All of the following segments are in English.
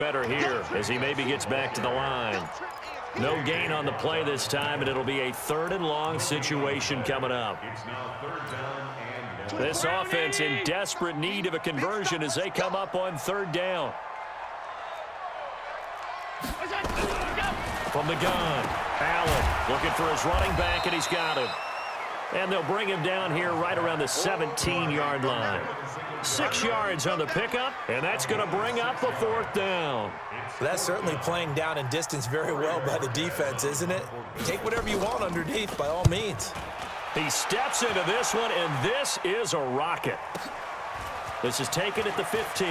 Better here as he maybe gets back to the line. No gain on the play this time, and it'll be a 3rd and long situation coming up. This offense in desperate need of a conversion as they come up on 3rd down. From the gun, Allen looking for his running back, and he's got him. And they'll bring him down here right around the 17-yard line. 6 yards on the pickup, and that's going to bring up the 4th down. That's certainly playing down in distance very well by the defense, isn't it? Take whatever you want underneath, by all means. He steps into this one, and this is a rocket. This is taken at the 15.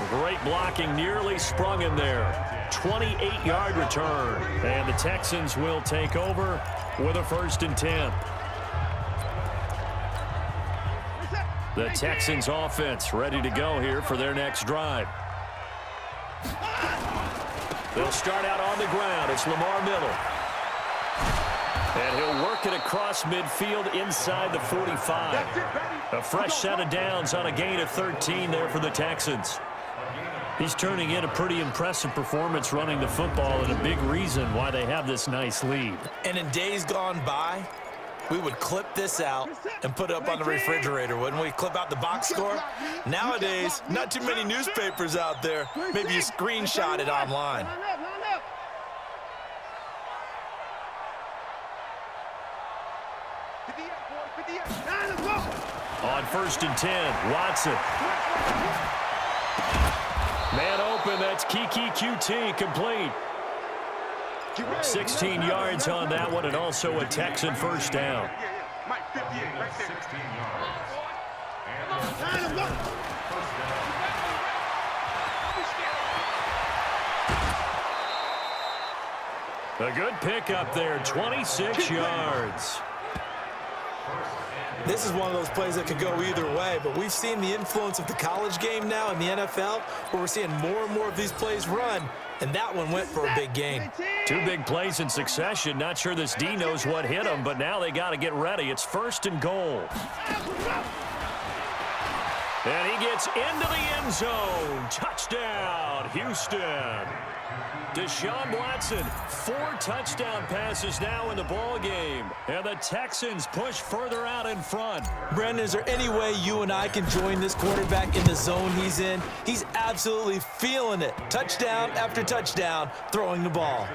Great blocking, nearly sprung him there. 28-yard return, and the Texans will take over with a 1st and 10. The Texans offense ready to go here for their next drive. They'll start out on the ground. It's Lamar Miller. And he'll work it across midfield inside the 45. A fresh set of downs on a gain of 13 there for the Texans. He's turning in a pretty impressive performance running the football, and a big reason why they have this nice lead. And in days gone by, we would clip this out and put it up on the refrigerator, wouldn't we? Clip out the box score. Nowadays, not too many newspapers out there. Maybe you screenshot it online. On 1st and 10, Watson. Man open, that's Kiki QT, complete. 16 yards on that one, and also a Texan 1st down. A good pickup there, 26 yards. This is one of those plays that could go either way, but we've seen the influence of the college game now in the NFL, where we're seeing more and more of these plays run, and that one went for a big gain. 2 big plays in succession. Not sure this D knows what hit him, but now they got to get ready. It's 1st and goal. And he gets into the end zone. Touchdown, Houston. Deshaun Watson, 4 touchdown passes now in the ball game, and the Texans push further out in front. Brandon, is there any way you and I can join this quarterback in the zone he's in? He's absolutely feeling it. Touchdown after touchdown, throwing the ball.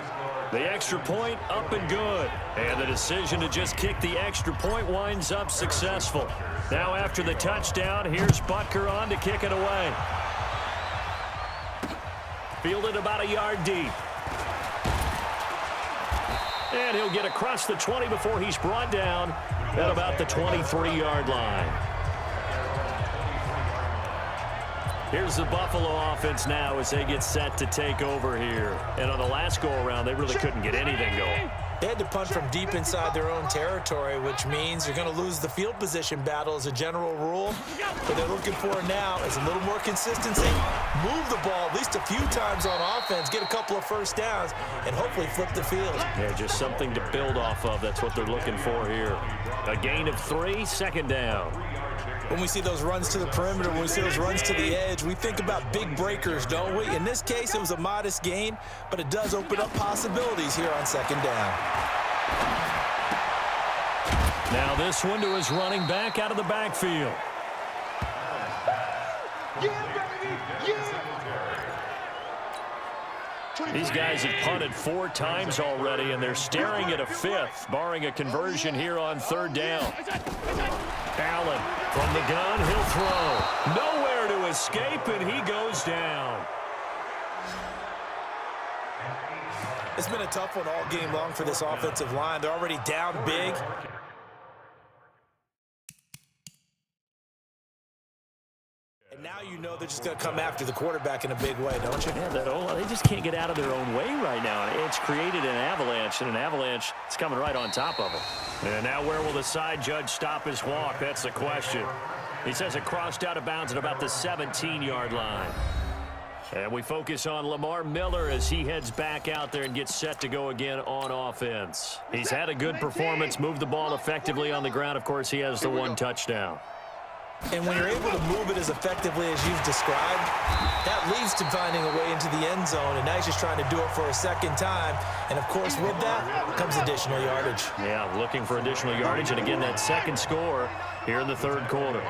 The extra point up and good, and the decision to just kick the extra point winds up successful. Now after the touchdown, here's Butker on to kick it away. Fielded about a yard deep. And he'll get across the 20 before he's brought down at about the 23-yard line. Here's the Buffalo offense now as they get set to take over here. And on the last go-around, they really couldn't get anything going. They had to punt from deep inside their own territory, which means you're going to lose the field position battle as a general rule. What they're looking for now is a little more consistency, move the ball at least a few times on offense, get a couple of 1st downs, and hopefully flip the field. Yeah, just something to build off of. That's what they're looking for here. A gain of 3, 2nd down. When we see those runs to the perimeter, when we see those runs to the edge, we think about big breakers, don't we? In this case, it was a modest gain, but it does open up possibilities here on 2nd down. Now this one to his running back out of the backfield. These guys have punted 4 times already, and they're staring at a 5th, barring a conversion here on 3rd down. Allen from the gun, he'll throw. Nowhere to escape, and he goes down. It's been a tough one all game long for this offensive line. They're already down big. And now you know they're just going to come after the quarterback in a big way, don't you? Yeah, they just can't get out of their own way right now. It's created an avalanche, and an avalanche is coming right on top of them. And now where will the side judge stop his walk? That's the question. He says it crossed out of bounds at about the 17-yard line. And we focus on Lamar Miller as he heads back out there and gets set to go again on offense. He's had a good performance, moved the ball effectively on the ground. Of course, he has the 1 touchdown. And when you're able to move it as effectively as you've described, that leads to finding a way into the end zone, and now he's just trying to do it for a second time. And, of course, with that comes additional yardage. Yeah, looking for additional yardage, and again, that second score here in the third quarter.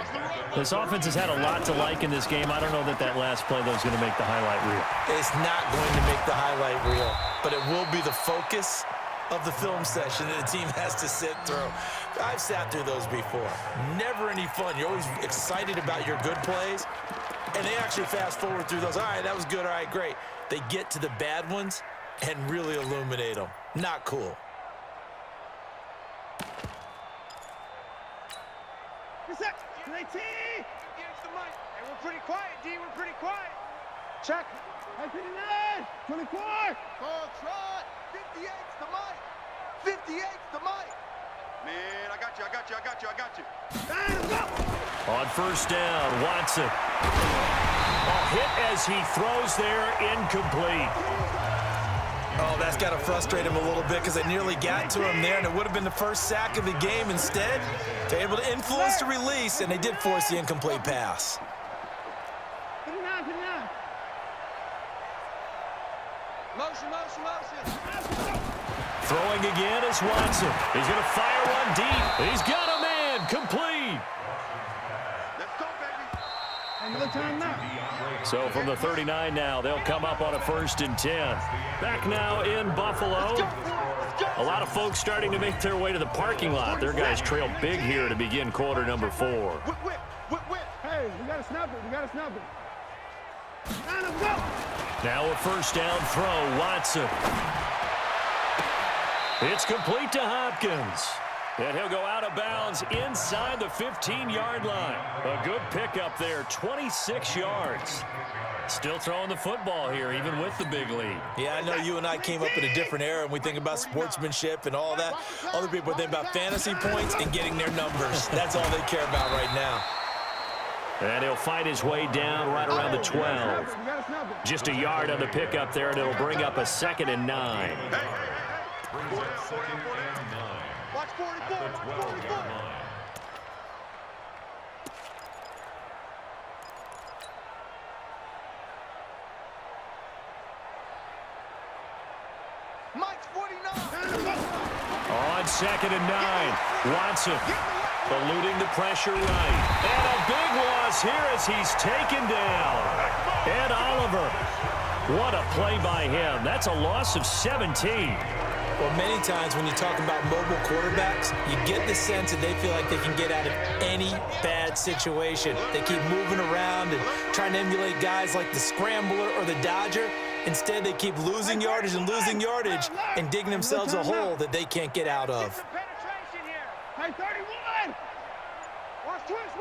This offense has had a lot to like in this game. I don't know that that last play, though, is going to make the highlight reel. It's not going to make the highlight reel, but it will be the focus of the film session that the team has to sit through. I've sat through those before. Never any fun. You're always excited about your good plays, and they actually fast forward through those. All right, that was good. All right, great. They get to the bad ones and really illuminate them. Not cool. What's up? Play T! Here's the mic. Hey, we're pretty quiet, D. We're pretty quiet. Check. 59, 24. Call trot. 58's the mic. 58's the mic. Man, I got you. On first down, Watson. A hit as he throws there, incomplete. Oh, that's got to frustrate him a little bit because they nearly got to him there, and it would have been the first sack of the game. Instead, they're able to influence the release, and they did force the incomplete pass. 59. Motion. Throwing again is Watson. He's going to fire one deep. He's got a man. Complete. Let's go, baby. Another time now. So from the 39 now, they'll come up on a 1st and 10. Back now in Buffalo. A lot of folks starting to make their way to the parking lot. Their guys trail big here to begin quarter number 4. Whip. Hey, we got to snap it. Let's go. Now a first down throw, Watson. It's complete to Hopkins. And he'll go out of bounds inside the 15-yard line. A good pickup there, 26 yards. Still throwing the football here, even with the big lead. Yeah, I know you and I came up in a different era, and we think about sportsmanship and all that. Other people think about fantasy points and getting their numbers. That's all they care about right now. And he'll fight his way down right around the 12. Just a yard on the pickup there, and it'll bring up a 2nd and 9. Watch 44. Mike's 49. On 2nd and 9, Watson eluding the pressure right. And a big loss here as he's taken down. Ed Oliver. What a play by him. That's a loss of 17. Well, many times when you talk about mobile quarterbacks, you get the sense that they feel like they can get out of any bad situation. They keep moving around and trying to emulate guys like the Scrambler or the Dodger. Instead, they keep losing yardage and digging themselves a hole that they can't get out of. Hey, 31. Watch twist.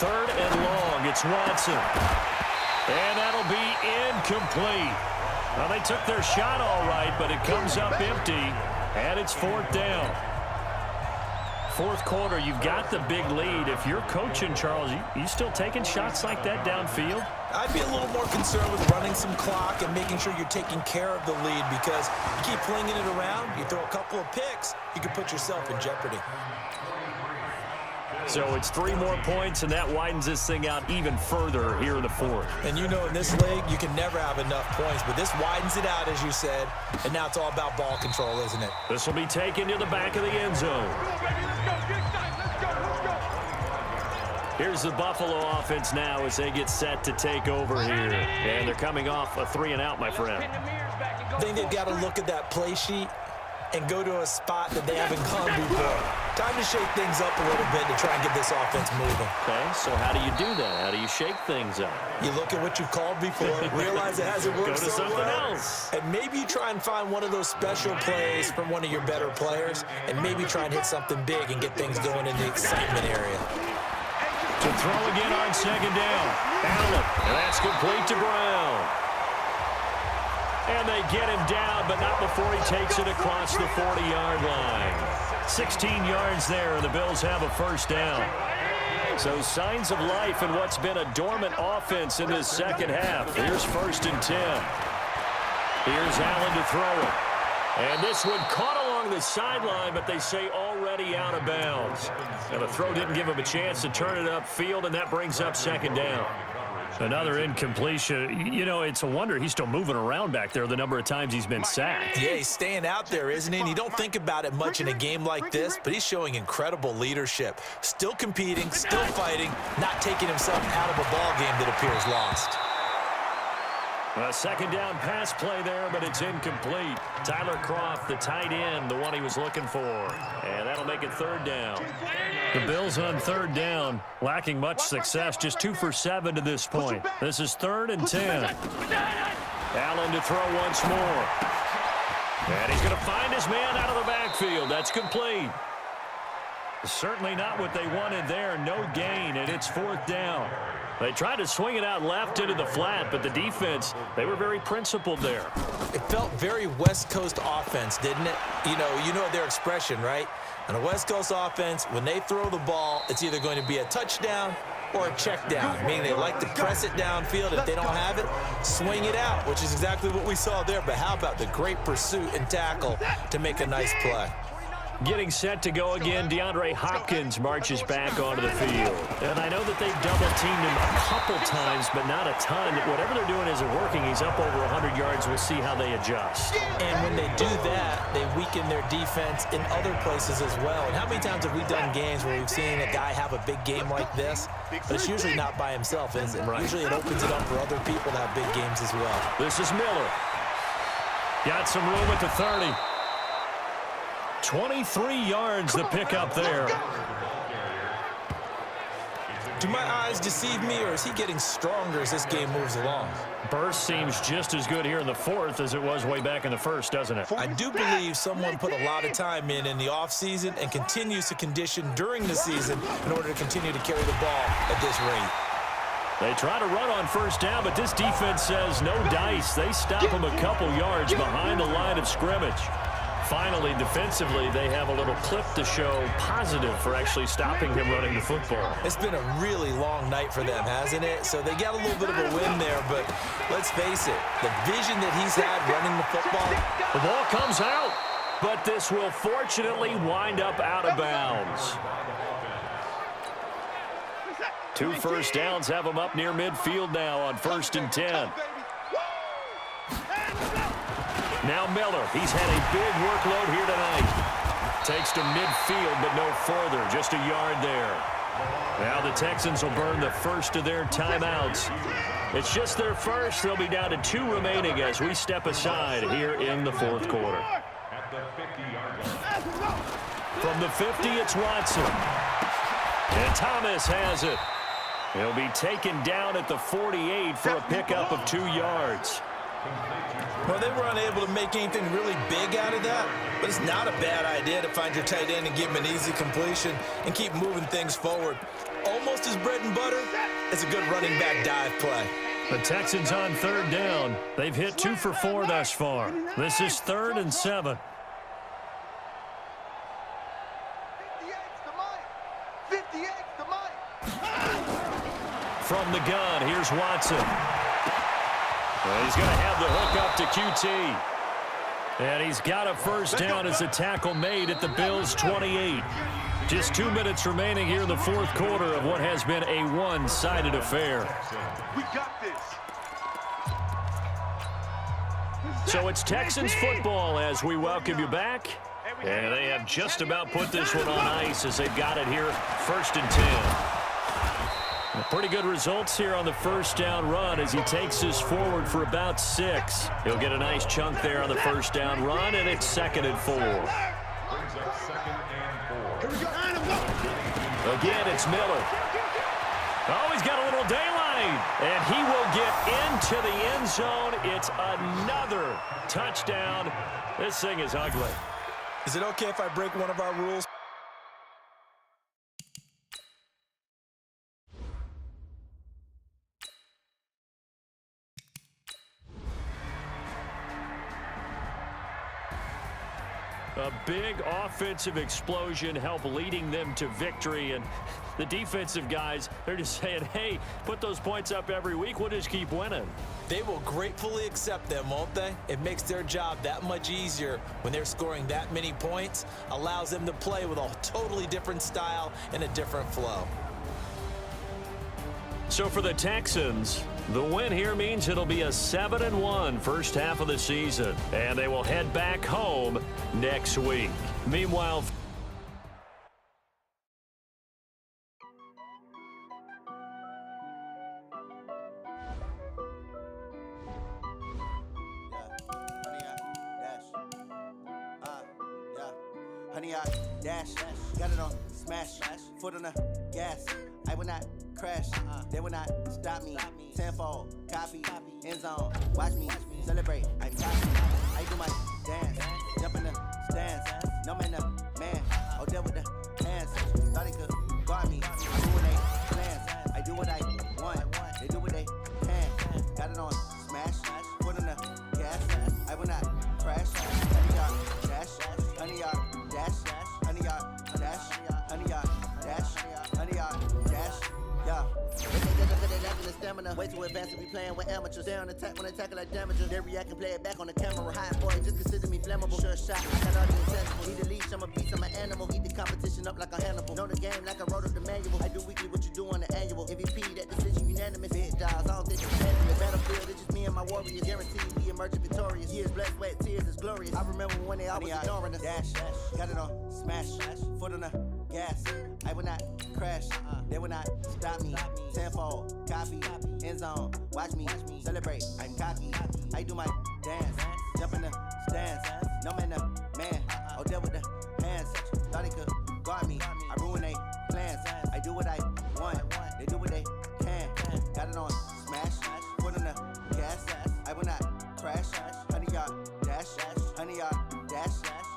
3rd and long, it's Watson. And that'll be incomplete. Well, they took their shot all right, but it comes up empty, and it's 4th down. 4th quarter, you've got the big lead. If you're coaching, Charles, you still taking shots like that downfield? I'd be a little more concerned with running some clock and making sure you're taking care of the lead, because you keep flinging it around, you throw a couple of picks, you could put yourself in jeopardy. So it's 3 more points, and that widens this thing out even further here in the 4th. And you know in this league, you can never have enough points, but this widens it out, as you said, and now it's all about ball control, isn't it? This will be taken to the back of the end zone. Here's the Buffalo offense now as they get set to take over here. And they're coming off a 3-and-out, my friend. I think they've got to look at that play sheet and go to a spot that they haven't gone before. Time to shake things up a little bit to try and get this offense moving. Okay, so how do you do that? How do you shake things up? You look at what you've called before, realize it hasn't worked Go to so something well, else. and maybe try and find one of those special plays from one of your better players, and maybe try and hit something big and get things going in the excitement area. To throw again on 2nd down. Allen, and that's complete to Brown. And they get him down, but not before he takes it across the 40-yard line. 16 yards there, and the Bills have a 1st down. So signs of life in what's been a dormant offense in this second half. Here's 1st and 10. Here's Allen to throw it. And this one caught along along the sideline, but they say already out of bounds. And the throw didn't give him a chance to turn it upfield, and that brings up second down. Another incompletion. You know, it's a wonder he's still moving around back there the number of times he's been sacked. Yeah, he's staying out there, isn't he? And you don't think about it much in a game like this, but he's showing incredible leadership. Still competing, still fighting, not taking himself out of a ball game that appears lost. A second down pass play there, but it's incomplete. Tyler Kroft, the tight end, the one he was looking for. And that'll make it third down. The Bills on third down, lacking much success, just 2 for 7 to this point. This is 3rd and 10. Allen to throw once more. And he's going to find his man out of the backfield. That's complete. Certainly not what they wanted there. No gain, and it's 4th down. They tried to swing it out left into the flat, but the defense, they were very principled there. It felt very West Coast offense, didn't it? You know their expression, right? On a West Coast offense, when they throw the ball, it's either going to be a touchdown or a check down, meaning they like to press it downfield. If they don't have it, swing it out, which is exactly what we saw there. But how about the great pursuit and tackle to make a nice play? Getting set to go again, DeAndre Hopkins marches back onto the field. And I know that they've double-teamed him a couple times, but not a ton. Whatever they're doing isn't working. He's up over 100 yards. We'll see how they adjust. And when they do that, they weaken their defense in other places as well. And how many times have we done games where we've seen a guy have a big game like this? But it's usually not by himself, is it? Right. Usually it opens it up for other people to have big games as well. This is Miller. Got some room at the 30. 23 yards to pick up there. Do my eyes deceive me, or is he getting stronger as this game moves along? Burst seems just as good here in the 4th as it was way back in the 1st, doesn't it? I do believe someone put a lot of time in the offseason and continues to condition during the season in order to continue to carry the ball at this rate. They try to run on first down, but this defense says no dice. They stop him a couple yards behind the line of scrimmage. Finally, defensively, they have a little clip to show positive for actually stopping him running the football. It's been a really long night for them, hasn't it? So they got a little bit of a win there, but let's face it, the vision that he's had running the football. The ball comes out, but this will fortunately wind up out of bounds. 2 first downs have them up near midfield now on 1st and 10. Now Miller, he's had a big workload here tonight. Takes to midfield, but no further, just a yard there. Now the Texans will burn the first of their timeouts. It's just their first. They'll be down to 2 remaining as we step aside here in the 4th quarter. From the 50, it's Watson. And Thomas has it. He'll be taken down at the 48 for a pickup of 2 yards. Well, they were unable to make anything really big out of that, but it's not a bad idea to find your tight end and give him an easy completion and keep moving things forward. Almost as bread and butter. It's a good running back dive play. The Texans on 3rd down. They've hit 2 for 4 thus far. This is 3rd and 7. 58's the mic. 58's the mic. From the gun, here's Watson. Well, he's going to have the hook up to QT. And he's got a first down as the tackle made at the Bills' 28. Just 2 minutes remaining here in the 4th quarter of what has been a one-sided affair. We got this. So it's Texans football as we welcome you back. And they have just about put this one on ice as they've got it here, 1st and 10. Pretty good results here on the first down run as he takes this forward for about 6. He'll get a nice chunk there on the first down run, and it's 2nd and 4. Again, it's Miller. Oh, he's got a little daylight, and he will get into the end zone. It's another touchdown. This thing is ugly. Is it okay if I break one of our rules? A big offensive explosion helped leading them to victory. And the defensive guys, they're just saying, hey, put those points up every week. We'll just keep winning. They will gratefully accept them, won't they? It makes their job that much easier when they're scoring that many points. Allows them to play with a totally different style and a different flow. So for the Texans, the win here means it'll be a 7-1 first half of the season, and they will head back home next week. Meanwhile, honey, I dash, got it on smash, foot on the gas. I will not crash, they will not stop me. Tenfold, copy, end zone, watch me celebrate. I'm happy, I do my dance, jump in the stands. No man, the man, oh, deal with the hands. Thought he could guard me, I do what they plans. I do what I want, they do what they can. Got it on smash, foot on the gas. I will not crash, honey, yard dash, honey, yard dash, honey, yard dash, honey, yard dash, honey, yard dash. Yeah. The stamina. Way too advanced to be playing with amateurs. They're on attack when they tackle like damages. They react and play it back on the camera. Hot boy, just consider me flammable. Sure shot, I got all the intangibles. Need a leash, I'm a beast, I'm an animal. Eat the competition up like a Hannibal. Know the game like I wrote up the manual. I do weekly what you do on the annual. MVP, that decision unanimous. Big dials, I don't think it's unanimous. Battlefield, it's just me and my warriors. Guaranteed we emerging victorious. Years, blood, sweat, tears, it's glorious. I remember when they always ignoring us. Dash, got it on smash, foot on the gas. I will not crash, they will not stop me. Tenfold, copy, end zone, watch me celebrate. I'm cocky, I do my dance, jump in the stands. No man, the man, oh, deal with the hands. Thought he could guard me, I ruin they plans. I do what I want, they do what they can. Got it on smash, foot on the gas. I will not crash, honey, yard dash, honey, yard dash,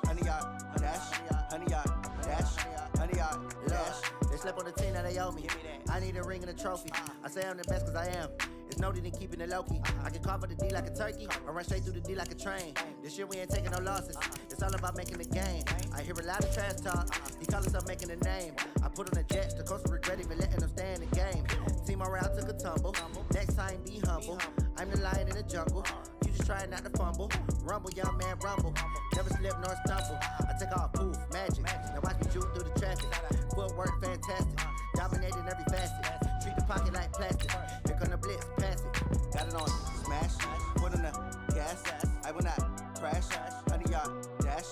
honey, yard dash, honey, yard dash, honey, yard dash. They slept on the team, now they owe me. I need a ring and a trophy. I say I'm the best cause I am. It's no need in keeping it low-key. I can carve for the D like a turkey, or run straight through the D like a train. This year we ain't taking no losses. It's all about making the game. I hear a lot of trash talk. He call himself making a name. I put on the Jets, the coach will regret even letting them stay in the game. Team morale took a tumble. Next time be humble. I'm the lion in the jungle. You just trying not to fumble. Rumble, young man, rumble. Never slip nor stumble. I take off, poof, magic. Now watch me shoot through the traffic. Footwork fantastic. Dominating every facet. Treat the pocket like plastic. Here come the blitz, pass it. Got it on smash, foot on the gas. I will not crash. Honey, yard dash,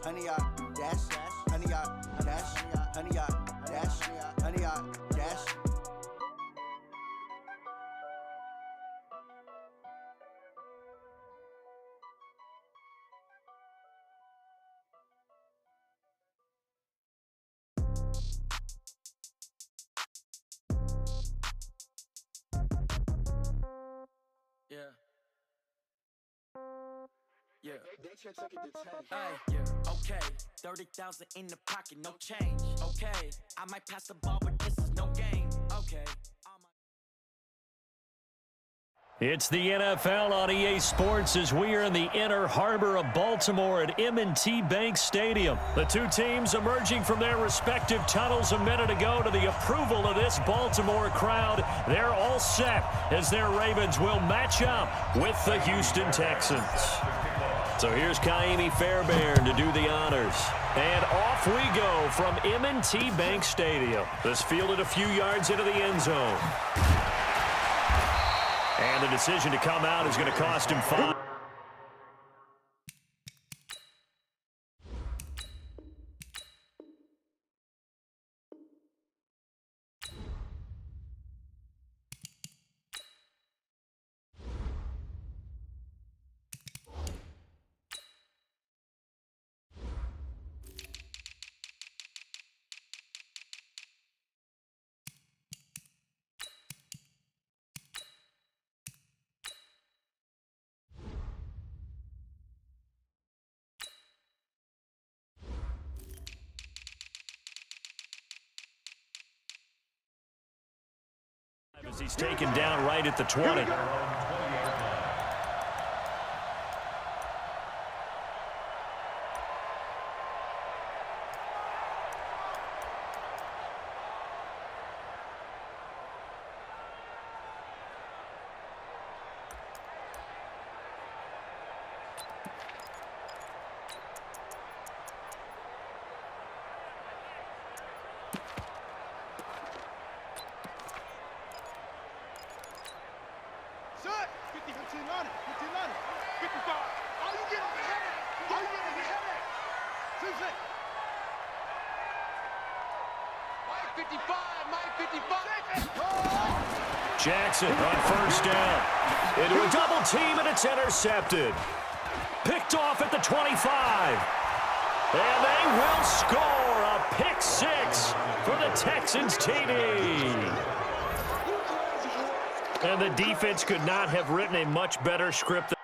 honey, yard dash, honey, yard dash, honey, yard dash, honey, yard dash. Yeah. Yeah. Okay. 30,000 in the pocket, no change. Okay. I might pass the ball, but this is no game. Okay. It's the NFL on EA Sports as we are in the inner harbor of Baltimore at M&T Bank Stadium. The two teams emerging from their respective tunnels a minute ago to the approval of this Baltimore crowd. They're all set as their Ravens will match up with the Houston Texans. So here's Kaimi Fairbairn to do the honors. And off we go from M&T Bank Stadium. This fielded a few yards into the end zone. And the decision to come out is going to cost him 5. As he's taken down right at the 20. Shut. 50, 15 on it. 15 on it. 55. All you get is a headache. All you get is a headache. 6. Mike 55. Mike 55. Jackson on first down. Into a double team, and it's intercepted. Picked off at the 25. And they will score a pick 6 for the Texans TD. And the defense could not have written a much better script.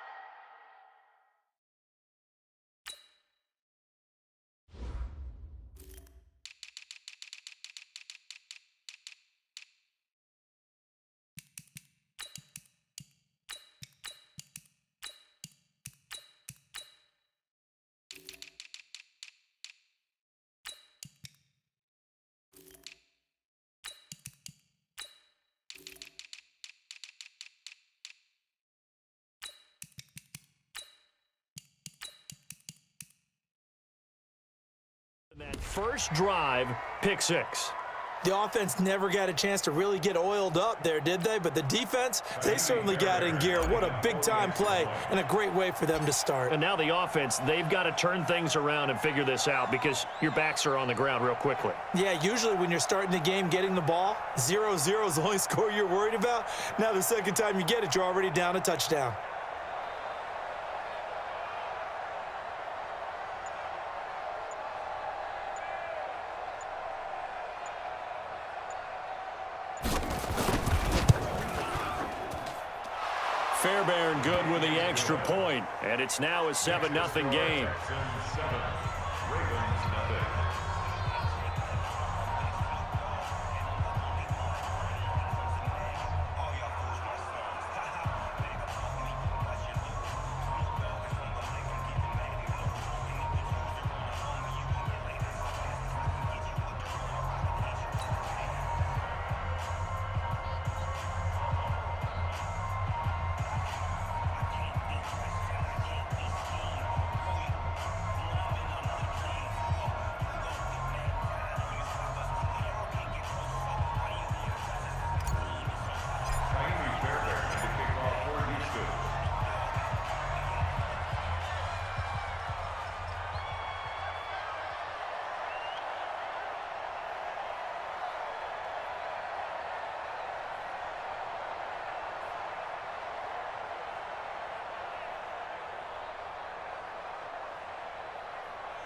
That first drive, pick 6. The offense never got a chance to really get oiled up there, did they? But the defense, they certainly got in gear. What a big-time play and a great way for them to start. And now the offense, they've got to turn things around and figure this out because your backs are on the ground real quickly. Yeah, usually when you're starting the game getting the ball, 0-0 is the only score you're worried about. Now the second time you get it, you're already down a touchdown. Fairbairn good with the extra point, and it's now a 7-0 game.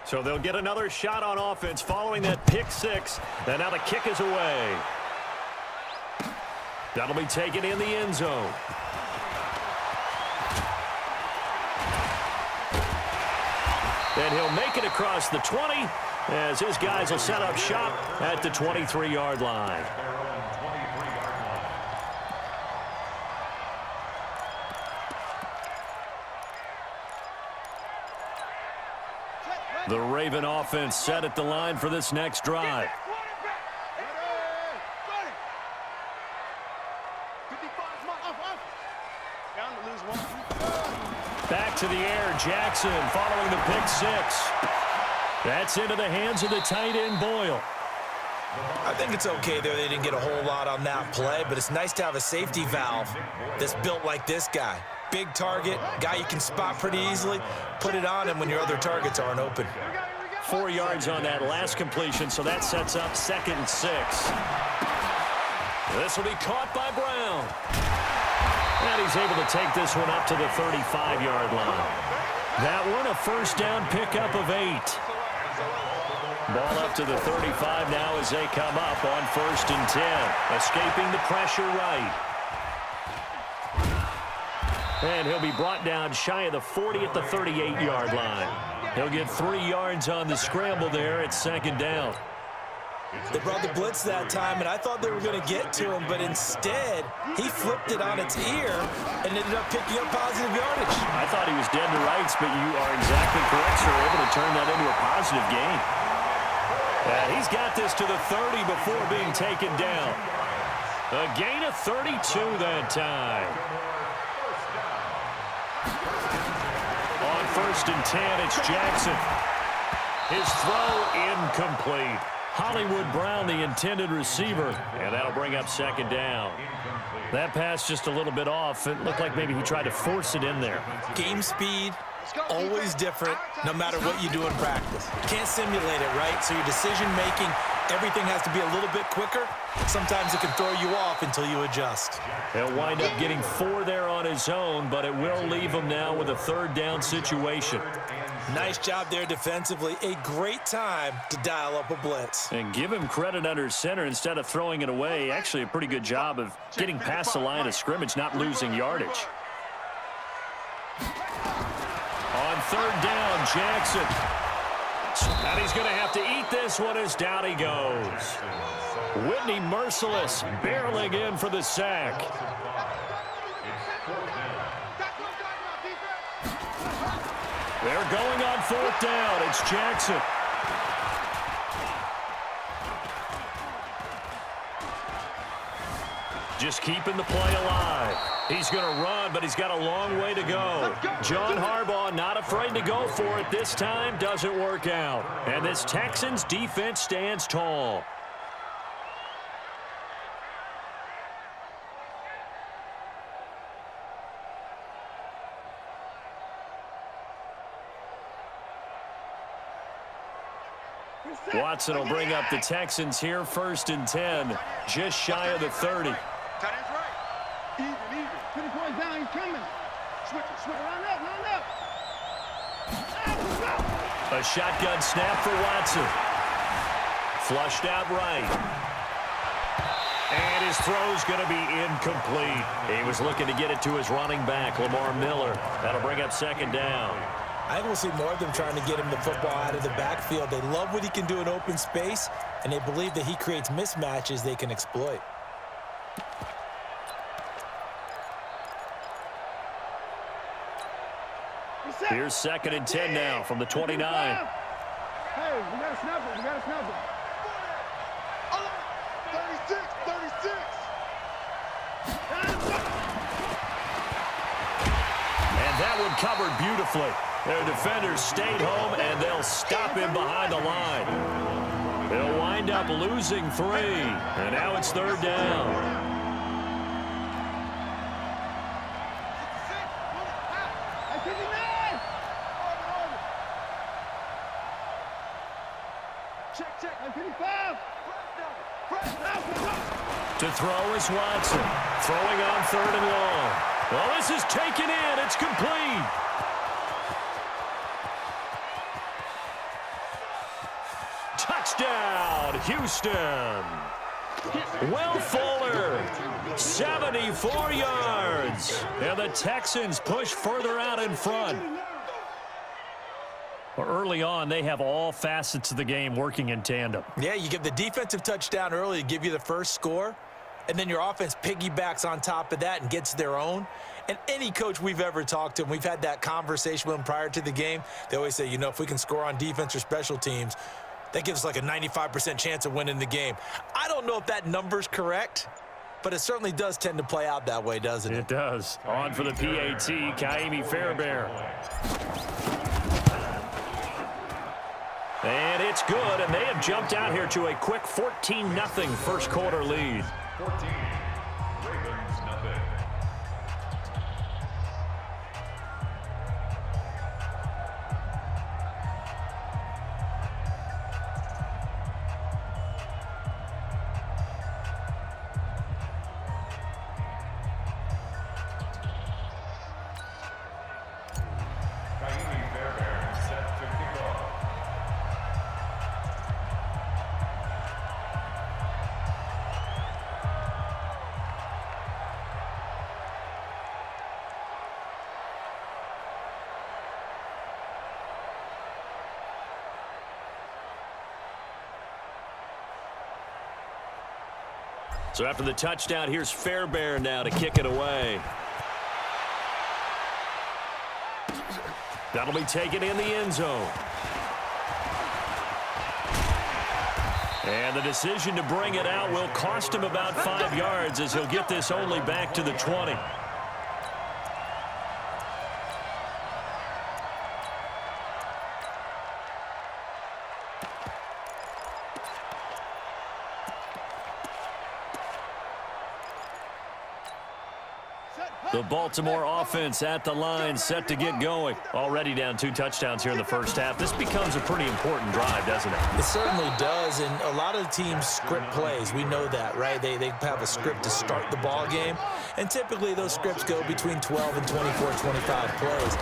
So they'll get another shot on offense following that pick 6. And now the kick is away. That'll be taken in the end zone. And he'll make it across the 20 as his guys will set up shop at the 23-yard line. The Raven offense set at the line for this next drive. Back to the air, Jackson following the pick 6. That's into the hands of the tight end, Boyle. I think it's okay there. They didn't get a whole lot on that play, but it's nice to have a safety valve that's built like this guy. Big target, guy you can spot pretty easily. Put it on him when your other targets aren't open. 4 yards on that last completion, so that sets up 2nd and 6. This will be caught by Brown. And he's able to take this one up to the 35-yard line. That one a first down pickup of 8. Ball up to the 35 now as they come up on 1st and 10. Escaping the pressure right. And he'll be brought down shy of the 40 at the 38-yard line. He'll get 3 yards on the scramble there at 2nd down. They brought the blitz that time, and I thought they were going to get to him, but instead, he flipped it on its ear and ended up picking up positive yardage. I thought he was dead to rights, but you are exactly correct, sir. Able to turn that into a positive gain. And he's got this to the 30 before being taken down. A gain of 32 that time. On 1st and 10, it's Jackson. His throw incomplete. Hollywood Brown, the intended receiver, and that'll bring up second down. That pass just a little bit off. It looked like maybe he tried to force it in there. Game speed, always different, no matter what you do in practice. Can't simulate it, right? So your decision-making, everything has to be a little bit quicker. Sometimes it can throw you off until you adjust. He'll wind up getting 4 there on his own, but it will leave him now with a third down situation. Nice job there defensively. A great time to dial up a blitz. And give him credit under center instead of throwing it away. Actually, a pretty good job of getting past the line of scrimmage, not losing yardage. On third down, Jackson. And he's going to have to eat this one as down he goes. Whitney Merciless barreling in for the sack. They're going on fourth down. It's Jackson. Just keeping the play alive. He's going to run, but he's got a long way to go. John Harbaugh not afraid to go for it this time. Doesn't work out. And this Texans defense stands tall. Watson will bring up the Texans here, 1st and 10, just shy of the 30. Tight end's right. Even. 20 points down, he's coming. Switch it, round up. A shotgun snap for Watson. Flushed out right. And his throw's going to be incomplete. He was looking to get it to his running back, Lamar Miller. That'll bring up second down. I think we'll see more of them trying to get him the football out of the backfield. They love what he can do in open space, and they believe that he creates mismatches they can exploit. Here's 2nd and 10 now from the 29. Hey, we got to snap it. 36. And that one covered beautifully. Their defenders stayed home, and they'll stop him behind the line. They'll wind up losing 3, and now it's 3rd down. To throw is Watson. Throwing on 3rd and long. Well, this is taken in. It's complete. Touchdown, Houston. Will Fuller, 74 yards. And the Texans push further out in front. Well, early on, they have all facets of the game working in tandem. Yeah, you give the defensive touchdown early to give you the first score, and then your offense piggybacks on top of that and gets their own. And any coach we've ever talked to, and we've had that conversation with them prior to the game, they always say, you know, if we can score on defense or special teams, that gives us like a 95% chance of winning the game. I don't know if that number's correct, but it certainly does tend to play out that way, doesn't it? It does. On for the PAT, Kaimi Fairbairn. And it's good, and they have jumped out here to a quick 14-0 first quarter lead. 14, Ravens, nothing. Kaimi Fairbairn set to kick off. So after the touchdown, here's Fairbairn now to kick it away. That'll be taken in the end zone. And the decision to bring it out will cost him about 5 yards as he'll get this only back to the 20. The Baltimore offense at the line, set to get going. Already down 2 touchdowns here in the first half. This becomes a pretty important drive, doesn't it? It certainly does, and a lot of the teams script plays. We know that, right? They have a script to start the ball game, and typically those scripts go between 12 and 24, 25 plays.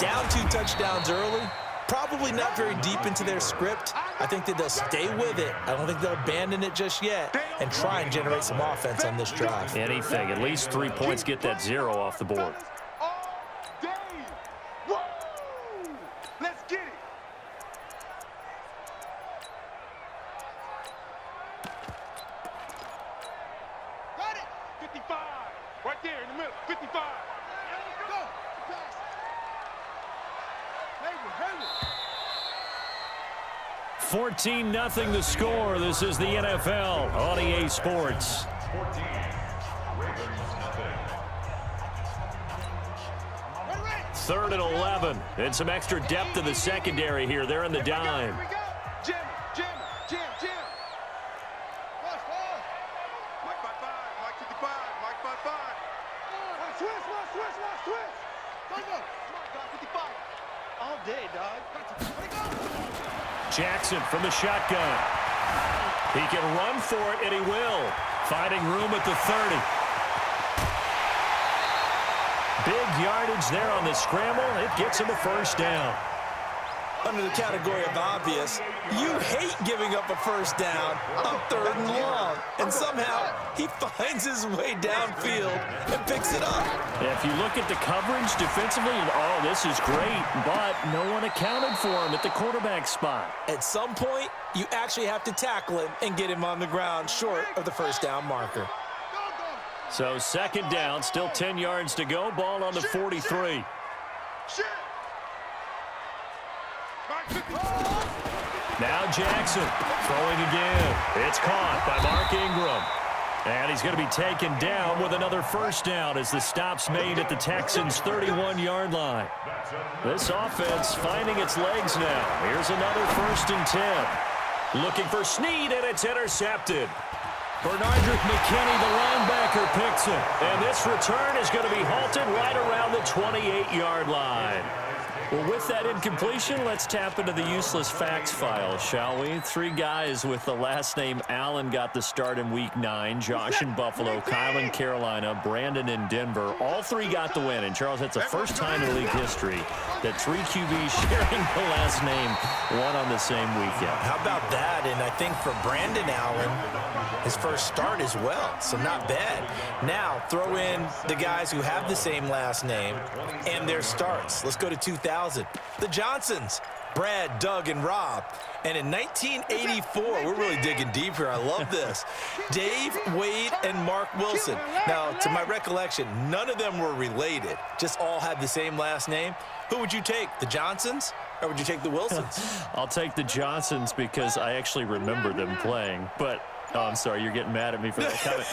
Down 2 touchdowns early, probably not very deep into their script. I think that they'll stay with it. I don't think they'll abandon it just yet and try and generate some offense on this drive. Anything. At least 3 points, get that 0 off the board. Let's get it. Got it. 55. Right there in the middle. 55. Go. Pass. Hayward. 14-0 the score. This is the NFL on EA Sports. 14. Ravens nothing. 3rd and 11. And some extra depth in the secondary here. They're in the dime. Here we go. Jam. Mike by 5. Mike 55. Mike by 5. Switch. Go. Come on, dog. 55. All day, dog. Let it go. Jackson from the shotgun. He can run for it, and he will. Finding room at the 30. Big yardage there on the scramble. It gets him a first down. Under the category of obvious, you hate giving up a first down on 3rd and long. And somehow, he finds his way downfield and picks it up. If you look at the coverage defensively, oh, this is great, but no one accounted for him at the quarterback spot. At some point, you actually have to tackle him and get him on the ground short of the first down marker. So 2nd down, still 10 yards to go. Ball on the 43. Now Jackson throwing again. It's caught by Mark Ingram. And he's going to be taken down with another first down as the stop's made at the Texans' 31-yard line. This offense finding its legs now. Here's another 1st and 10. Looking for Snead, and it's intercepted. Bernardrick McKinney, the linebacker, picks it. And this return is going to be halted right around the 28-yard line. Well, with that incompletion, let's tap into the useless facts file, shall we? 3 guys with the last name Allen got the start in Week 9. Josh in Buffalo, Kyle in Carolina, Brandon in Denver. All 3 got the win. And, Charles, that's the first time in league history that 3 QBs sharing the last name won on the same weekend. How about that? And I think for Brandon Allen, his first start as well, so not bad. Now, throw in the guys who have the same last name and their starts. Let's go to 2000. The Johnsons, Brad, Doug, and Rob. And in 1984, we're really digging deep here. I love this. Dave, Wade, and Mark Wilson. Now, to my recollection, none of them were related. Just all had the same last name. Who would you take, the Johnsons, or would you take the Wilsons? I'll take the Johnsons because I actually remember them playing. But, oh, I'm sorry, you're getting mad at me for that comment.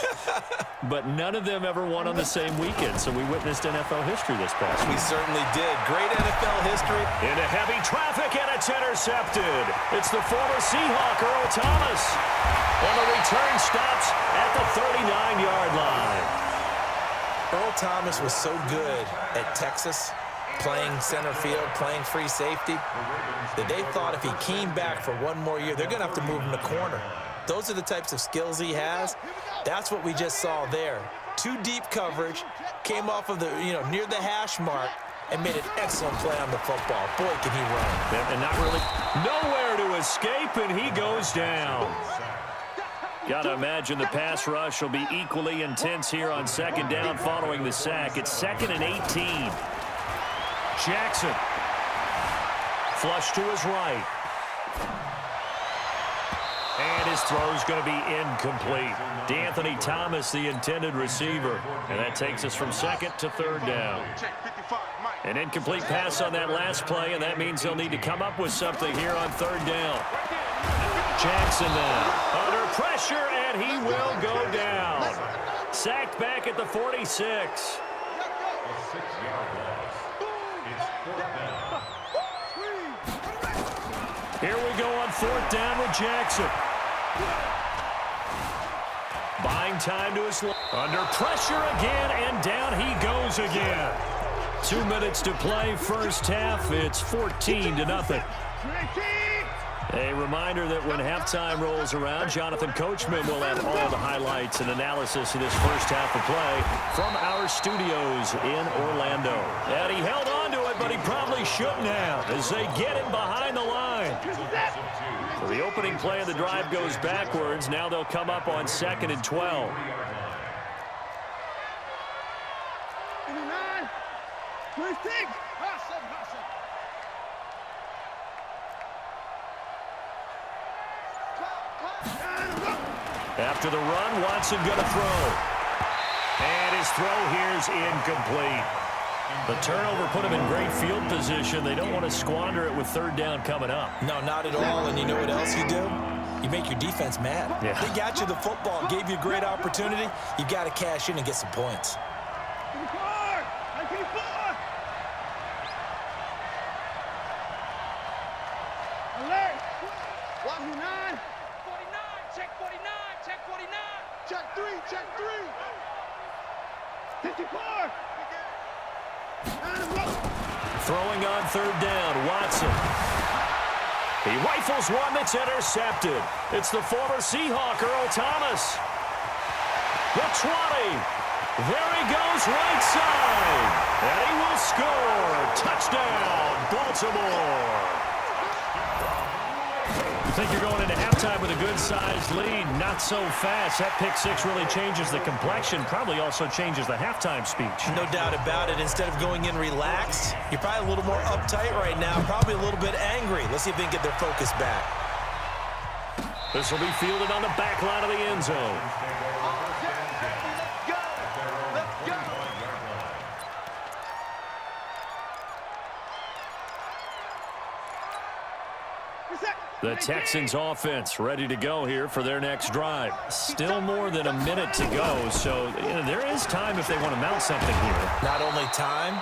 But none of them ever won on the same weekend, so we witnessed NFL history this past week. We certainly did. Great NFL history. Into heavy traffic, and it's intercepted. It's the former Seahawk, Earl Thomas. And the return stops at the 39-yard line. Earl Thomas was so good at Texas, playing center field, playing free safety, that they thought if he came back for one more year, they're going to have to move him to corner. Those are the types of skills he has. That's what we just saw there. 2 deep coverage, came off of the, near the hash mark, and made an excellent play on the football. Boy, can he run. And not really nowhere to escape, and he goes down. Got to imagine the pass rush will be equally intense here on 2nd down following the sack. It's 2nd and 18. Jackson. Flush to his right. And his throw's going to be incomplete. D'Anthony Thomas, the intended receiver. And that takes us from 2nd to 3rd down. An incomplete pass on that last play, and that means they'll need to come up with something here on 3rd down. Jackson now under pressure, and he will go down. Sacked back at the 46. A 6-yard loss. It's 4th down. Here we go on 4th down with Jackson. Buying time to his left. Under pressure again, and down he goes again. 2 minutes to play, first half. It's 14-0. A reminder that when halftime rolls around, Jonathan Coachman will have all the highlights and analysis of this first half of play from our studios in Orlando. And he held on to it, but he probably shouldn't have as they get him behind the line. So the opening play of the drive goes backwards. Now they'll come up on 2nd and 12. After the run, Watson going to throw. And his throw here's incomplete. The turnover put him in great field position. They don't want to squander it with 3rd down coming up. No, not at all. And you know what else you do? You make your defense mad. Yeah. They got you the football, gave you a great opportunity. You got to cash in and get some points. Alert! 49! 49! Check 49! Check 49! Check 3! Check 3! 54! Throwing on 3rd down, Watson. He rifles one that's intercepted. It's the former Seahawk, Earl Thomas. The 20. There he goes, right side. And he will score. Touchdown, Baltimore. You think you're going into halftime with a good-sized lead. Not so fast. That pick six really changes the complexion. Probably also changes the halftime speech. No doubt about it. Instead of going in relaxed, you're probably a little more uptight right now. Probably a little bit angry. Let's see if they can get their focus back. This will be fielded on the back line of the end zone. The Texans offense ready to go here for their next drive. Still more than a minute to go, so there is time if they want to mount something here. Not only time,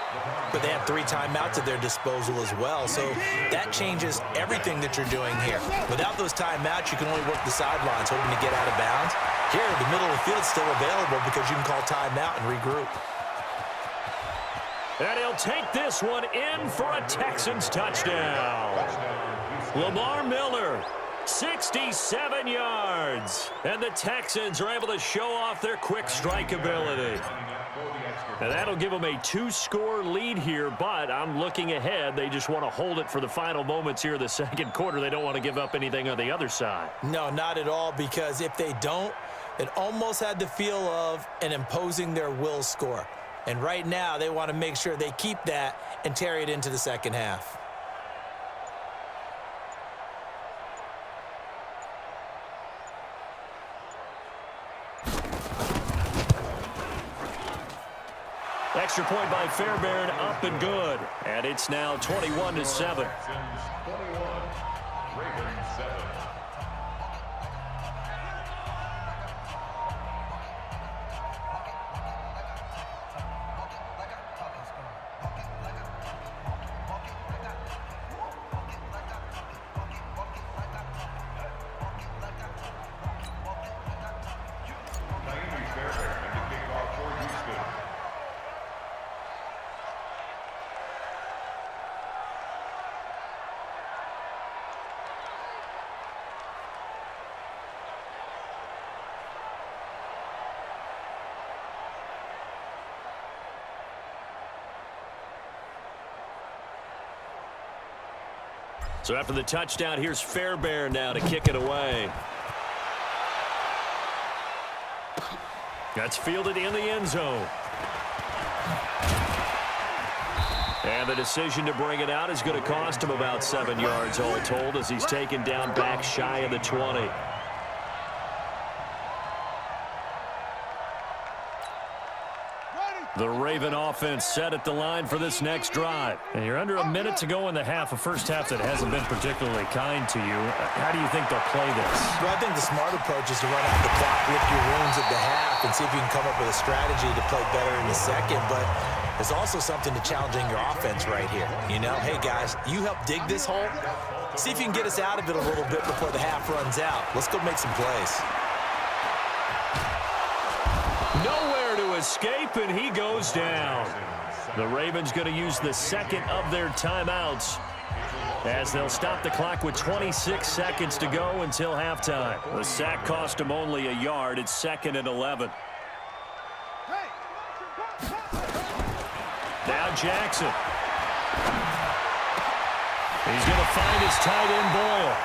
but they have 3 timeouts at their disposal as well, so that changes everything that you're doing here. Without those timeouts, you can only work the sidelines, hoping to get out of bounds. Here, the middle of the field's still available because you can call timeout and regroup. And he'll take this one in for a Texans touchdown. Lamar Miller, 67 yards. And the Texans are able to show off their quick strike ability. And that'll give them a 2-score lead here, but I'm looking ahead. They just want to hold it for the final moments here of the second quarter. They don't want to give up anything on the other side. No, not at all, because if they don't, it almost had the feel of an imposing their will score. And right now, they want to make sure they keep that and carry it into the second half. Extra point by Fairbairn, up and good. And it's now 21-7. 21, Ravens 7. So after the touchdown, here's Fairbairn now to kick it away. That's fielded in the end zone. And the decision to bring it out is going to cost him about 7 yards all told as he's taken down back shy of the 20. The Raven offense set at the line for this next drive. And you're under a minute to go in the half, a first half that hasn't been particularly kind to you. How do you think they'll play this? Well, I think the smart approach is to run out the clock, lick your wounds at the half, and see if you can come up with a strategy to play better in the second. But there's also something to challenging your offense right here. You know, hey, guys, you help dig this hole. See if you can get us out of it a little bit before the half runs out. Let's go make some plays. escape, and he goes down. The Ravens going to use the second of their timeouts as they'll stop the clock with 26 seconds to go until halftime. The sack cost him only a yard. It's 2nd and 11. Now Jackson. He's going to find his tight end Boyle.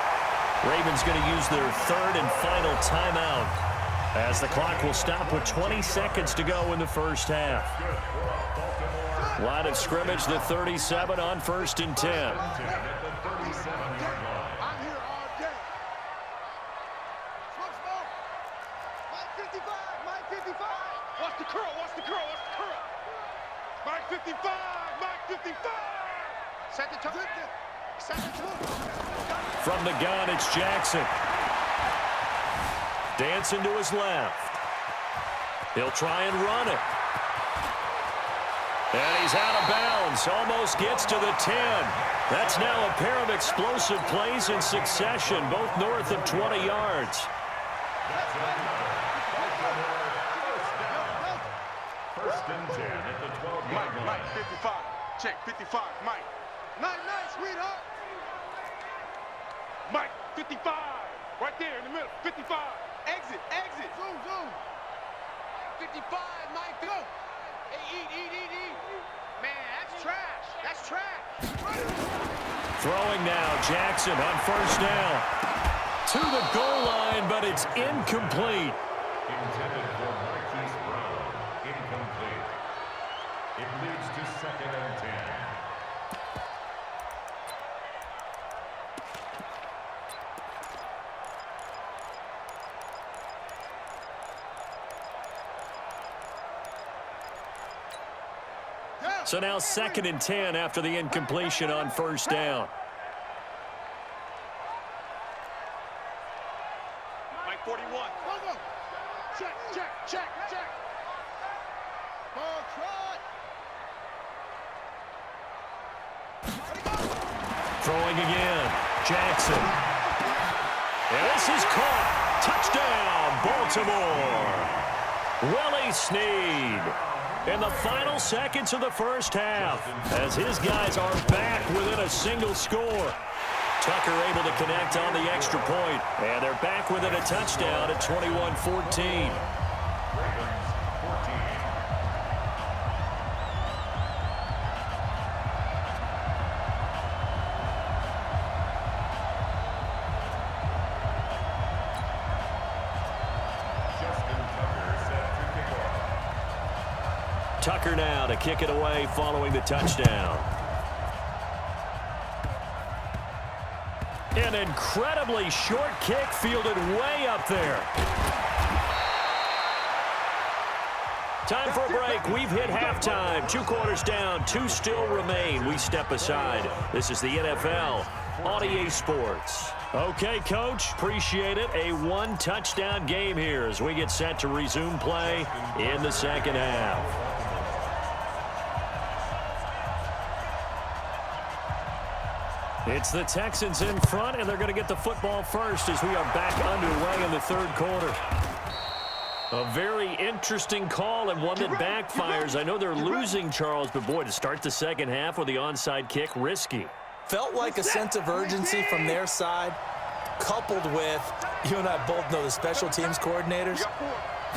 Ravens going to use their third and final timeout as the clock will stop with 20 seconds to go in the first half. Line of scrimmage, the 37 on 1st and 10. I'm here all day. Smoke, smoke. Mike 55, Mike 55. Watch the curl, watch the curl, watch the curl. Mike 55, Mike 55. Set the tone. Set the tone. From the gun, it's Jackson. Dancing to his left. He'll try and run it. And he's out of bounds. Almost gets to the 10. That's now a pair of explosive plays in succession, both north of 20 yards. First and 10 at the 12-yard line. Mike 55. Check 55. Mike. Nice, sweetheart. Mike 55. Right there in the middle. 55. Exit. Zoom. 55. Mike, go. Hey, eat. Man, that's trash. Throwing now, Jackson on first down. To the goal line, but it's incomplete. Intended for Marquise Brown. Incomplete. It leads to 2nd and 10. So now 2nd and 10 after the incompletion on first down. Mike 41. Go. Check. Ball trot. Throwing again. Jackson. And this is caught. Touchdown, Baltimore. Willie Snead. In the final seconds of the first half, as his guys are back within a single score. Tucker able to connect on the extra point, and they're back within a touchdown at 21-14. Tucker now to kick it away following the touchdown. An incredibly short kick fielded way up there. Time for a break. We've hit halftime. 2 quarters down, 2 still remain. We step aside. This is the NFL on EA Sports. Okay, Coach, appreciate it. A 1-touchdown game here as we get set to resume play in the second half. It's the Texans in front, and they're going to get the football first as we are back underway in the third quarter. A very interesting call and one that backfires. I know they're losing, Charles, but boy, to start the second half with the onside kick, risky. Felt like a sense of urgency from their side, coupled with, you and I both know the special teams coordinators.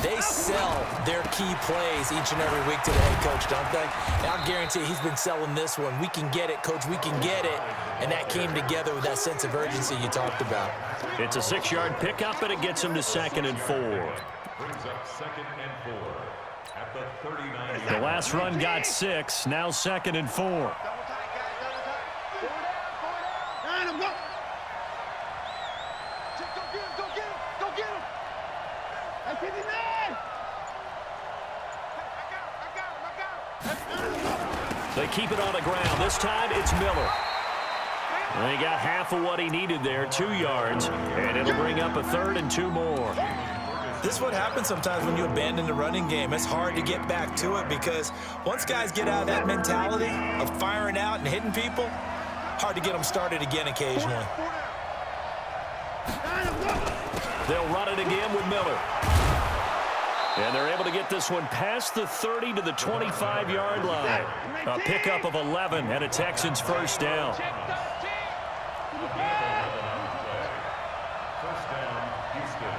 They sell their key plays each and every week to the head coach, don't they? And I'll guarantee he's been selling this one. We can get it, Coach. We can get it. And that came together with that sense of urgency you talked about. It's a 6-yard pickup, and it gets him to 2nd and 4. Brings up 2nd and 4 at the 39. The last run got 6, now 2nd and 4. Go get him. I got him. They keep it on the ground. This time it's Miller. And he got half of what he needed there, 2 yards, and it'll bring up a 3rd and 2 more. This is what happens sometimes when you abandon the running game. It's hard to get back to it because once guys get out of that mentality of firing out and hitting people, hard to get them started again occasionally. They'll run it again with Miller. And they're able to get this one past the 30 to the 25-yard line. A pickup of 11 and a Texans first down. First down, Houston.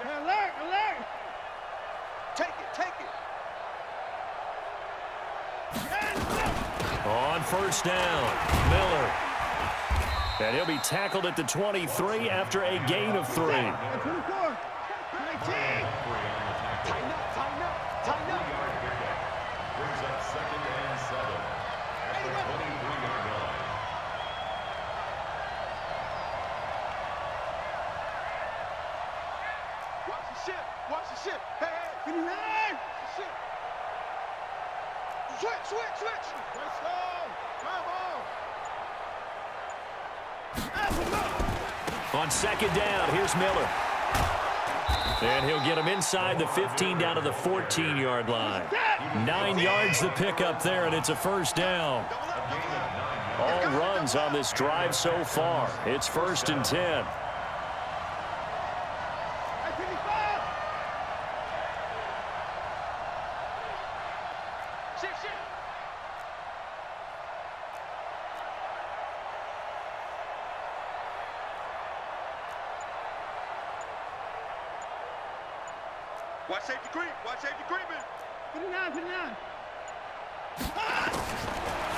Alert, alert. Take it. On first down, Miller. And he'll be tackled at the 23 after a gain of 3. 24, 19. Tighten up. Brings up 2nd and 7 at the 23-yard line. Watch the ship. Hey. 59. Switch. Let's go. Come on. On second down, here's Miller. And he'll get him inside the 15 down to the 14-yard line. 9 yards the pickup there, and it's a first down. All runs on this drive so far. It's 1st and 10. Watch safety creeping. 59.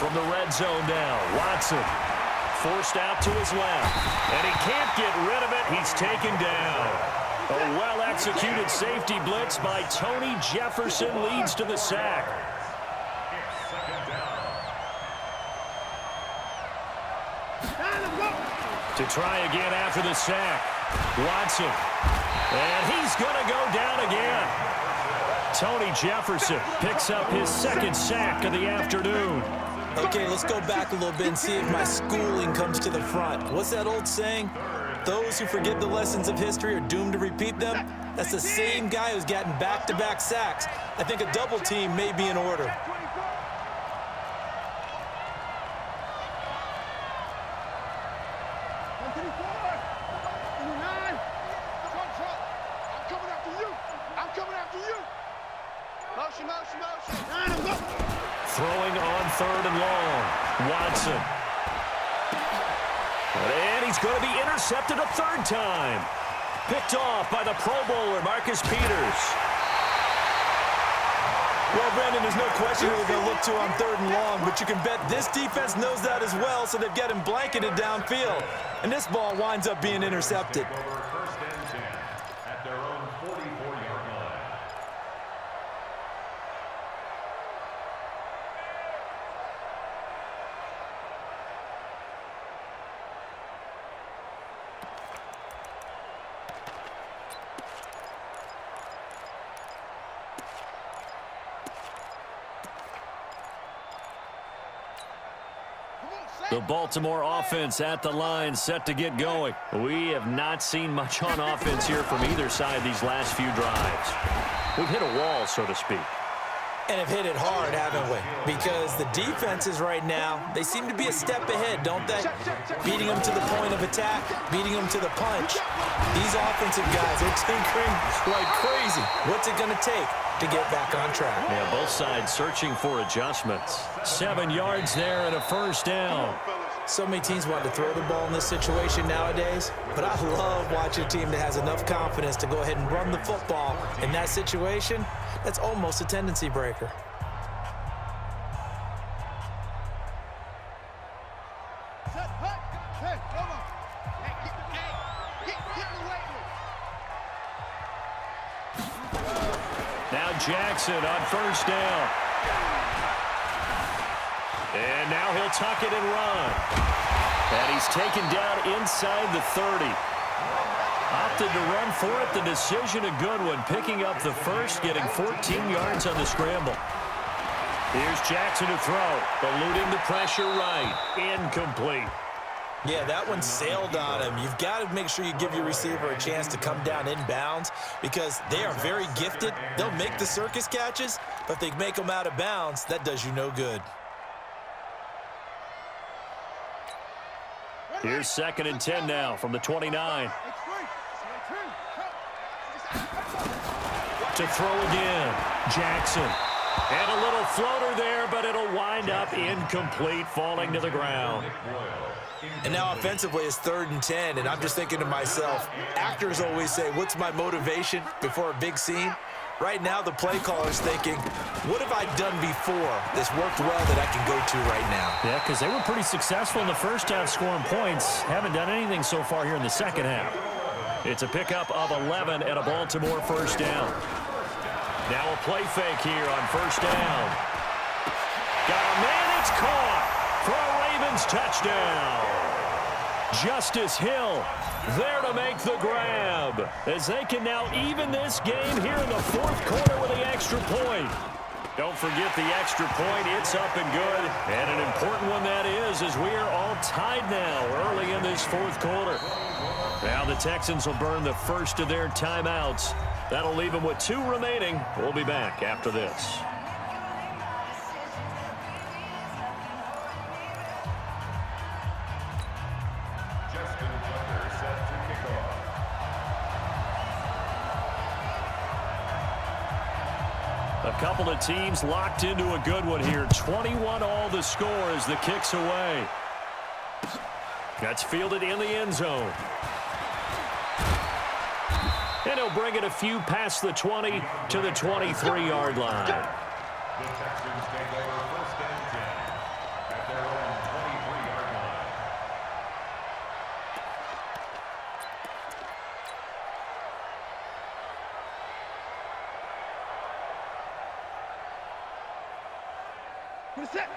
From the red zone now, Watson forced out to his left. And he can't get rid of it. He's taken down. A well-executed safety blitz by Tony Jefferson leads to the sack. It's 2nd down. To try again after the sack, Watson. And he's going to go down again. Tony Jefferson picks up his 2nd sack of the afternoon. Okay, let's go back a little bit and see if my schooling comes to the front. What's that old saying? Those who forget the lessons of history are doomed to repeat them. That's the same guy who's gotten back-to-back sacks. I think a double team may be in order. Throwing on 3rd and long. Watson. And he's going to be intercepted a 3rd time. Picked off by the Pro Bowler, Marcus Peters. Well, Brandon, there's no question who they're going to look to on 3rd and long, but you can bet this defense knows that as well, so they've got him blanketed downfield. And this ball winds up being intercepted. Over 1st and 10 at their own 44-yard line. The Baltimore offense at the line, set to get going. We have not seen much on offense here from either side these last few drives. We've hit a wall, so to speak. And have hit it hard, haven't we? Because the defenses right now, they seem to be a step ahead, don't they? Beating them to the point of attack, beating them to the punch. These offensive guys are tinkering like crazy. What's it going to take to get back on track? Yeah, both sides searching for adjustments. 7 yards there and a first down. So many teams want to throw the ball in this situation nowadays, but I love watching a team that has enough confidence to go ahead and run the football. In that situation, that's almost a tendency breaker. Now Jackson on first down. And now he'll tuck it and run. And he's taken down inside the 30. Opted to run for it. The decision a good one. Picking up the first, getting 14 yards on the scramble. Here's Jackson to throw. Eluding the pressure right. Incomplete. Yeah, that one sailed on him. You've got to make sure you give your receiver a chance to come down inbounds because they are very gifted. They'll make the circus catches, but if they make them out of bounds, that does you no good. Here's 2nd and 10 now from the 29. To throw again, Jackson. And a little floater there, but it'll wind up incomplete, falling to the ground. And now offensively it's 3rd and 10, and I'm just thinking to myself, actors always say, what's my motivation before a big scene? Right now the play caller's thinking, what have I done before that's worked well that I can go to right now? Yeah, because they were pretty successful in the first half scoring points. Haven't done anything so far here in the second half. It's a pickup of 11 and a Baltimore first down. Now a play fake here on first down. Got a man, it's caught for a Ravens touchdown. Justice Hill there to make the grab as they can now even this game here in the 4th quarter with the extra point. Don't forget the extra point. It's up and good. And an important one that is, as we are all tied now early in this 4th quarter. Now the Texans will burn the first of their timeouts. That'll leave them with 2 remaining. We'll be back after this. A couple of teams locked into a good one here. 21 all the score as the kick's away. That's fielded in the end zone. And he'll bring it a few past the 20 to the 23-yard line. The Texans take over 1st and 10 at their own 23-yard line.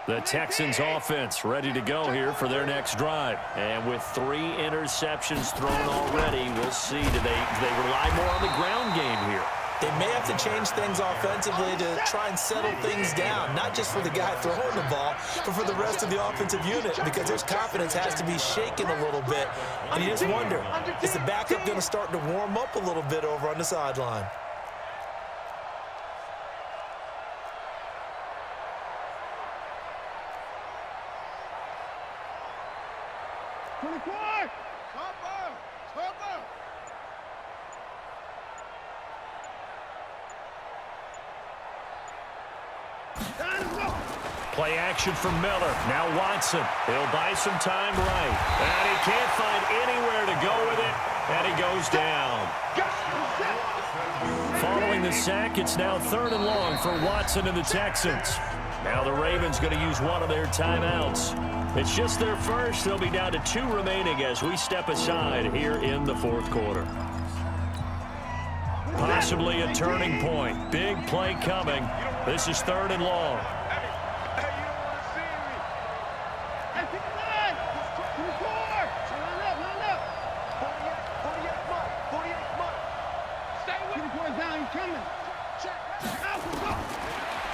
The Texans offense ready to go here for their next drive. And with 3 interceptions thrown already, we'll see. Do they rely more on the ground game here? They may have to change things offensively to try and settle things down, not just for the guy throwing the ball, but for the rest of the offensive unit, because his confidence has to be shaken a little bit. And you just wonder, is the backup going to start to warm up a little bit over on the sideline? Play action from Miller. Now Watson. He'll buy some time right. And he can't find anywhere to go with it. And he goes down. Following the sack, it's now 3rd and long for Watson and the Texans. Now the Ravens going to use one of their timeouts. It's just their first. They'll be down to 2 remaining as we step aside here in the 4th quarter. Possibly a turning point. Big play coming. This is 3rd and long.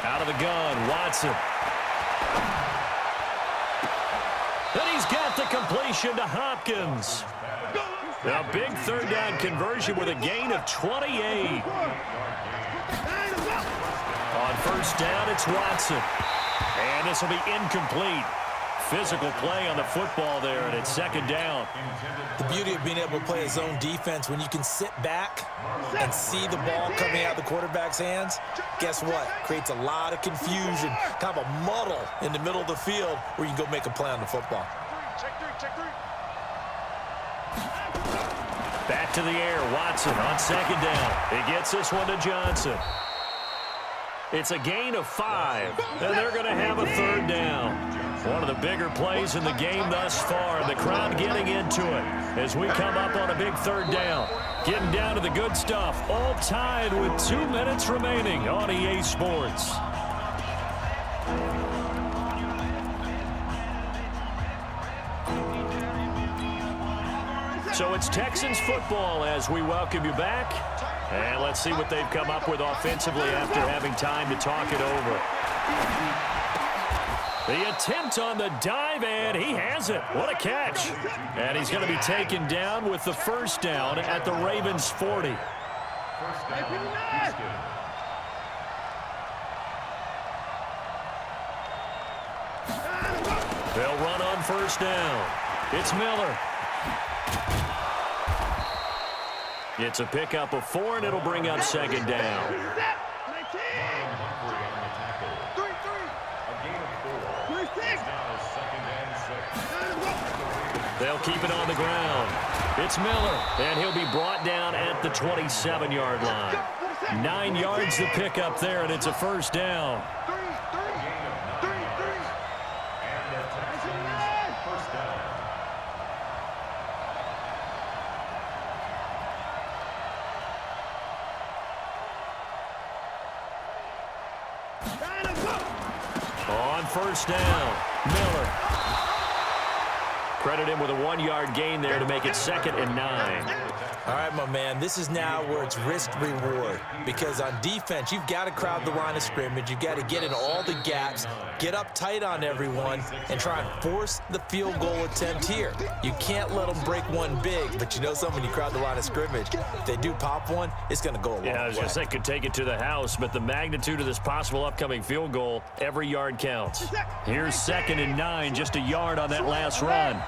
Out of the gun, Watson. And he's got the completion to Hopkins. A big 3rd down conversion with a gain of 28. On first down, it's Watson. And this will be incomplete. Physical play on the football there, and it's 2nd down. The beauty of being able to play a zone defense, when you can sit back and see the ball coming out of the quarterback's hands, guess what? Creates a lot of confusion, kind of a muddle in the middle of the field where you can go make a play on the football. Back to the air, Watson on 2nd down. He gets this one to Johnson. It's a gain of 5, and they're going to have a 3rd down. One of the bigger plays in the game thus far. The crowd getting into it as we come up on a big 3rd down. Getting down to the good stuff. All tied with 2 minutes remaining on EA Sports. So it's Texans football as we welcome you back. And let's see what they've come up with offensively after having time to talk it over. The attempt on the dive, and he has it. What a catch. And he's going to be taken down with the 1st down at the Ravens' 40. 1st down, Houston. They'll run on 1st down. It's Miller. It's a pickup of 4, and it'll bring up second down. They'll keep it on the ground. It's Miller, and he'll be brought down at the 27-yard line. 9 yards to pick up there, and it's a first down. On first down, Miller. Credit him with a 1-yard gain there to make it 2nd and 9. All right, my man, this is now where it's risk-reward, because on defense, you've got to crowd the line of scrimmage. You've got to get in all the gaps, get up tight on everyone, and try and force the field goal attempt here. You can't let them break one big, but you know something, when you crowd the line of scrimmage, if they do pop one, it's going to go a long way. Yeah, I was going to say, could take it to the house, but the magnitude of this possible upcoming field goal, every yard counts. Here's 2nd and 9, just a yard on that last run.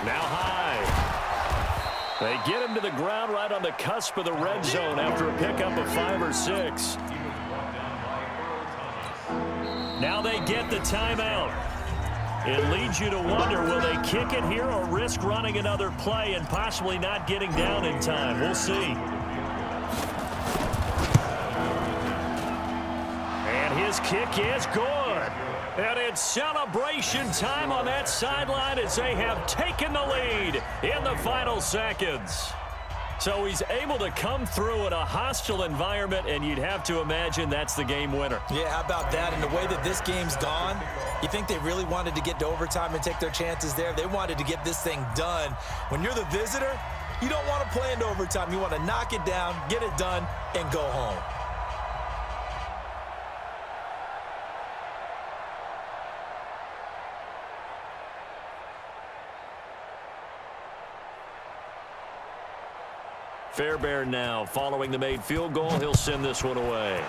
Now high. They get him to the ground right on the cusp of the red zone after a pickup of 5 or 6. Now they get the timeout. It leads you to wonder, will they kick it here or risk running another play and possibly not getting down in time? We'll see. And his kick is good. And it's celebration time on that sideline as they have taken the lead in the final seconds. So he's able to come through in a hostile environment, and you'd have to imagine that's the game winner. Yeah, how about that? And the way that this game's gone, you think they really wanted to get to overtime and take their chances there? They wanted to get this thing done. When you're the visitor, you don't want to play into overtime. You want to knock it down, get it done, and go home. Fairbairn now following the made field goal. He'll send this one away.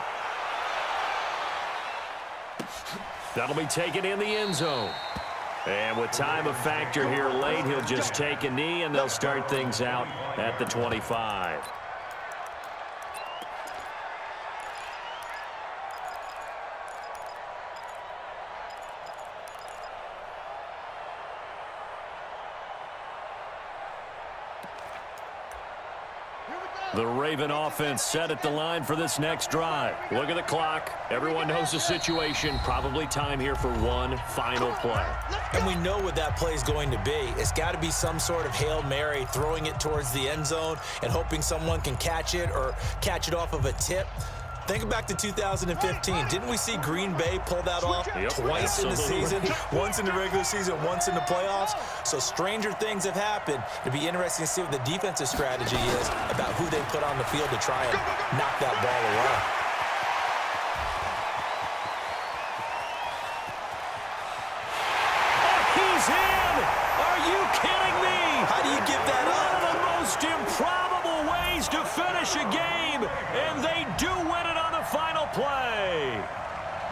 That'll be taken in the end zone. And with time a factor here late, he'll just take a knee, and they'll start things out at the 25. The Raven offense set at the line for this next drive. Look at the clock. Everyone knows the situation. Probably time here for one final play. And we know what that play is going to be. It's got to be some sort of Hail Mary, throwing it towards the end zone and hoping someone can catch it or catch it off of a tip. Think back to 2015. Didn't we see Green Bay pull that off twice in the season? Once in the regular season, once in the playoffs. So stranger things have happened. It'd be interesting to see what the defensive strategy is about who they put on the field to try and knock that ball away. He's in! Are you kidding me? How do you give that up? One of the most improbable ways to finish a game, and they do win it on the final play.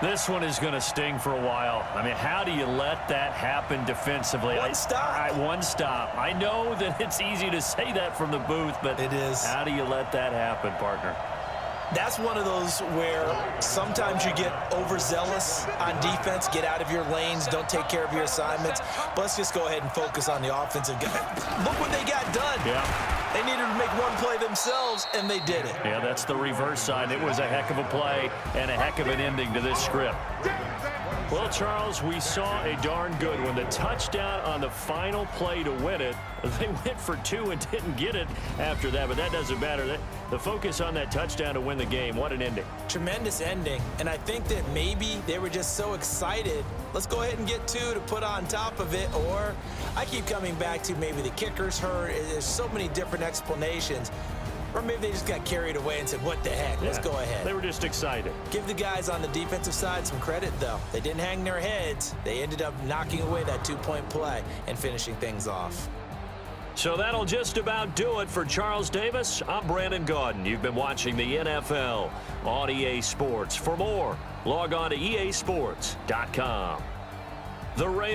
This one is going to sting for a while. I mean, how do you let that happen defensively? One stop. One stop. I know that it's easy to say that from the booth, but it is. How do you let that happen, partner? That's one of those where sometimes you get overzealous on defense, get out of your lanes, don't take care of your assignments. But let's just go ahead and focus on the offensive game. Look what they got done. Yeah. They needed to make one play themselves, and they did it. Yeah, that's the reverse side. It was a heck of a play and a heck of an ending to this script. Well, Charles, we saw a darn good one. The touchdown on the final play to win it. They went for 2 and didn't get it after that, but that doesn't matter. The focus on that touchdown to win the game, what an ending. Tremendous ending, and I think that maybe they were just so excited. Let's go ahead and get 2 to put on top of it, or I keep coming back to maybe the kicker's hurt. There's so many different explanations. Or maybe they just got carried away and said, what the heck, let's go ahead. They were just excited. Give the guys on the defensive side some credit, though. They didn't hang their heads. They ended up knocking away that 2-point play and finishing things off. So that'll just about do it for Charles Davis. I'm Brandon Gaudin. You've been watching the NFL on EA Sports. For more, log on to easports.com. The Ravens